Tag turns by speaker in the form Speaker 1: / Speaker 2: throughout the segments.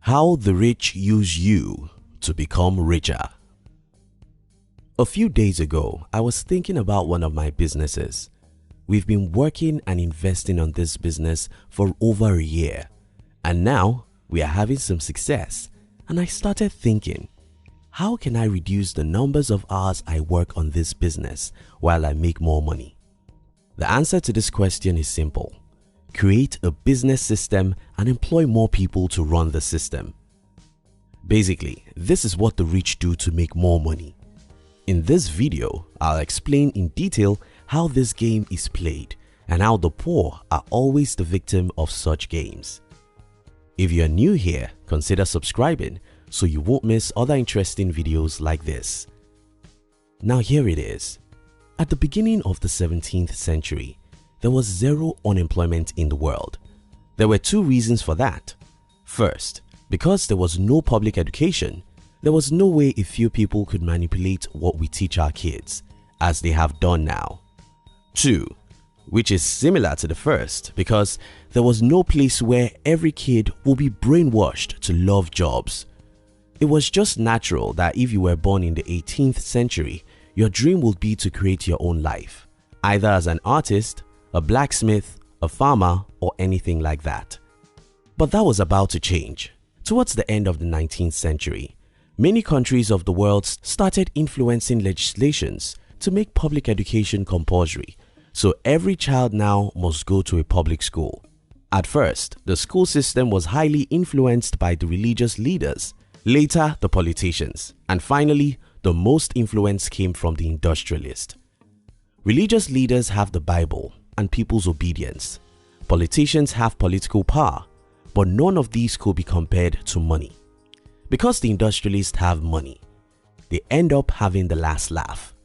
Speaker 1: How the rich use you to become richer. A few days ago, I was thinking about one of my businesses. We've been working and investing on this business for over a year, and now we are having some success. And I started thinking, how can I reduce the numbers of hours I work on this business while I make more money? The answer to this question is simple. Create a business system and employ more people to run the system. Basically, this is what the rich do to make more money. In this video, I'll explain in detail how this game is played and how the poor are always the victim of such games. If you're new here, consider subscribing so you won't miss other interesting videos like this. Now here it is. At the beginning of the 17th century, there was zero unemployment in the world. There were two reasons for that. First, because there was no public education, there was no way a few people could manipulate what we teach our kids, as they have done now. Two, which is similar to the first, because there was no place where every kid would be brainwashed to love jobs. It was just natural that if you were born in the 18th century, your dream would be to create your own life, either as an artist, a blacksmith, a farmer, or anything like that. But that was about to change. Towards the end of the 19th century, many countries of the world started influencing legislations to make public education compulsory, so every child now must go to a public school. At first, the school system was highly influenced by the religious leaders, later the politicians, and finally, the most influence came from the industrialists. Religious leaders have the Bible and people's obedience. Politicians have political power, but none of these could be compared to money. Because the industrialists have money, they end up having the last laugh.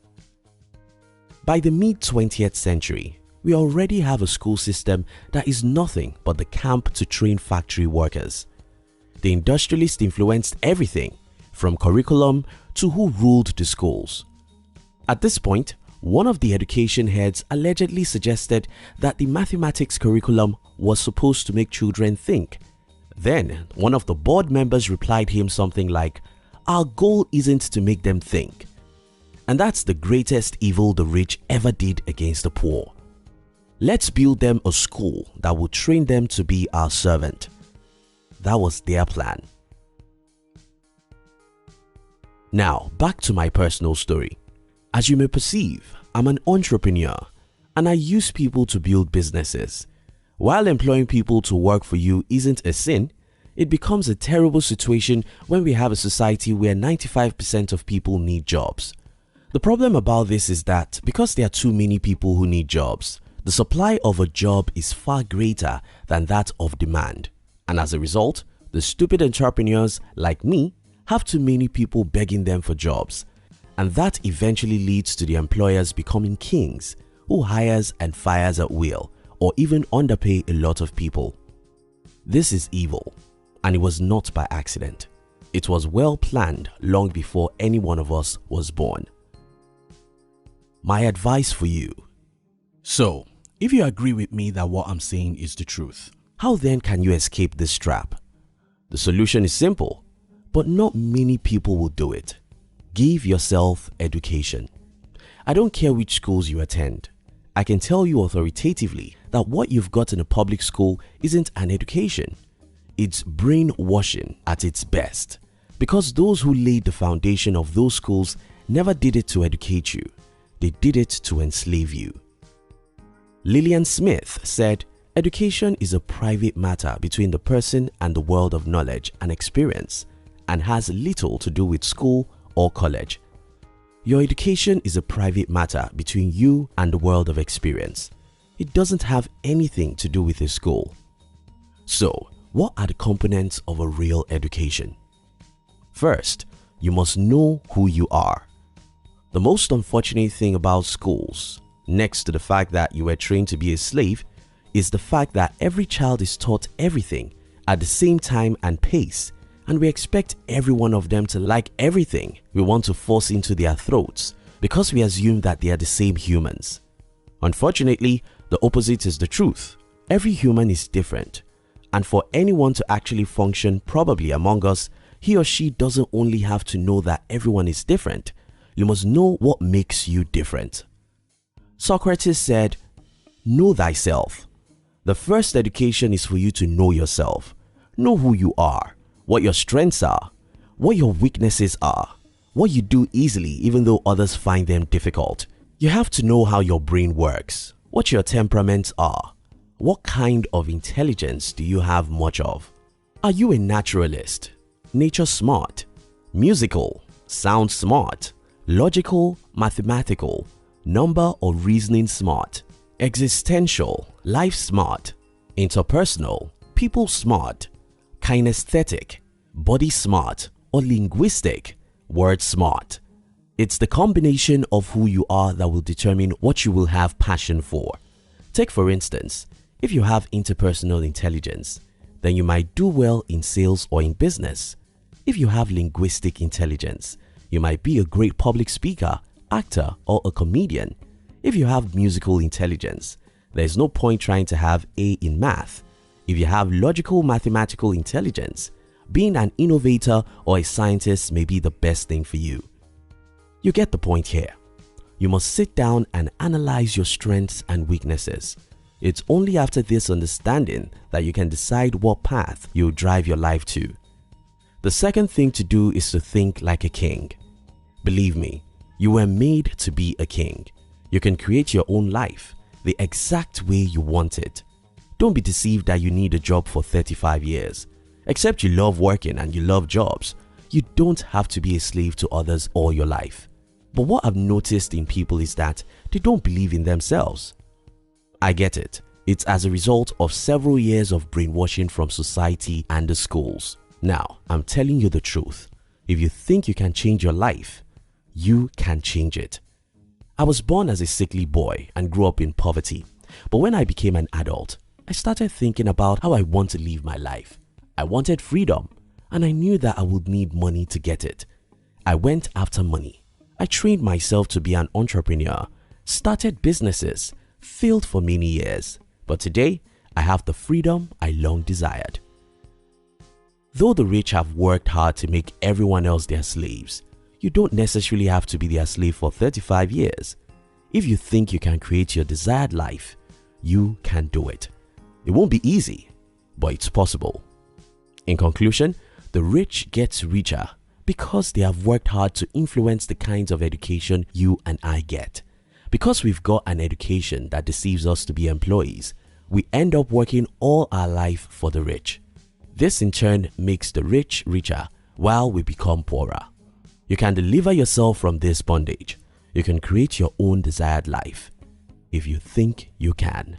Speaker 1: By the mid-20th century, we already have a school system that is nothing but the camp to train factory workers. The industrialists influenced everything, from curriculum to who ruled the schools. At this point, one of the education heads allegedly suggested that the mathematics curriculum was supposed to make children think. Then, one of the board members replied him something like, "Our goal isn't to make them think." And that's the greatest evil the rich ever did against the poor. Let's build them a school that will train them to be our servant. That was their plan. Now, back to my personal story. As you may perceive, I'm an entrepreneur and I use people to build businesses. While employing people to work for you isn't a sin, it becomes a terrible situation when we have a society where 95% of people need jobs. The problem about this is that because there are too many people who need jobs, the supply of a job is far greater than that of demand. And as a result, the stupid entrepreneurs like me have too many people begging them for jobs. And that eventually leads to the employers becoming kings who hires and fires at will or even underpay a lot of people. This is evil, and it was not by accident. It was well planned long before any one of us was born. My advice for you. So, if you agree with me that what I'm saying is the truth, how then can you escape this trap? The solution is simple, but not many people will do it. Give yourself education. I don't care which schools you attend. I can tell you authoritatively that what you've got in a public school isn't an education. It's brainwashing at its best, because those who laid the foundation of those schools never did it to educate you. They did it to enslave you. Lilian Smith said, "Education is a private matter between the person and the world of knowledge and experience, and has little to do with school or college." Your education is a private matter between you and the world of experience. It doesn't have anything to do with a school. So, what are the components of a real education? First, you must know who you are. The most unfortunate thing about schools, next to the fact that you were trained to be a slave, is the fact that every child is taught everything at the same time and pace, and we expect every one of them to like everything we want to force into their throats because we assume that they are the same humans. Unfortunately, the opposite is the truth. Every human is different, And for anyone to actually function probably among us, he or she doesn't only have to know that everyone is different. You must know what makes you different. Socrates said, "Know thyself." The first education is for you to know yourself. Know who you are, what your strengths are, what your weaknesses are, what you do easily even though others find them difficult. You have to know how your brain works, what your temperaments are. What kind of intelligence do you have much of? Are you a naturalist, nature smart, musical, sound smart, logical, mathematical, number or reasoning smart, existential, life smart, interpersonal, people smart, kinesthetic, body smart, or linguistic, word smart? It's the combination of who you are that will determine what you will have passion for. Take for instance, if you have interpersonal intelligence, then you might do well in sales or in business. If you have linguistic intelligence, you might be a great public speaker, actor, or a comedian. If you have musical intelligence, there's no point trying to have A in math. If you have logical mathematical intelligence, being an innovator or a scientist may be the best thing for you. You get the point here. You must sit down and analyze your strengths and weaknesses. It's only after this understanding that you can decide what path you'll drive your life to. The second thing to do is to think like a king. Believe me, you were made to be a king. You can create your own life the exact way you want it. Don't be deceived that you need a job for 35 years. Except you love working and you love jobs, you don't have to be a slave to others all your life. But what I've noticed in people is that they don't believe in themselves. I get it. It's as a result of several years of brainwashing from society and the schools. Now, I'm telling you the truth. If you think you can change your life, you can change it. I was born as a sickly boy and grew up in poverty. But when I became an adult, I started thinking about how I want to live my life. I wanted freedom, and I knew that I would need money to get it. I went after money. I trained myself to be an entrepreneur, started businesses, failed for many years, but today I have the freedom I long desired. Though the rich have worked hard to make everyone else their slaves, you don't necessarily have to be their slave for 35 years. If you think you can create your desired life, you can do it. It won't be easy, but it's possible. In conclusion, the rich get richer because they have worked hard to influence the kinds of education you and I get. Because we've got an education that deceives us to be employees, we end up working all our life for the rich. This in turn makes the rich richer while we become poorer. You can deliver yourself from this bondage. You can create your own desired life if you think you can.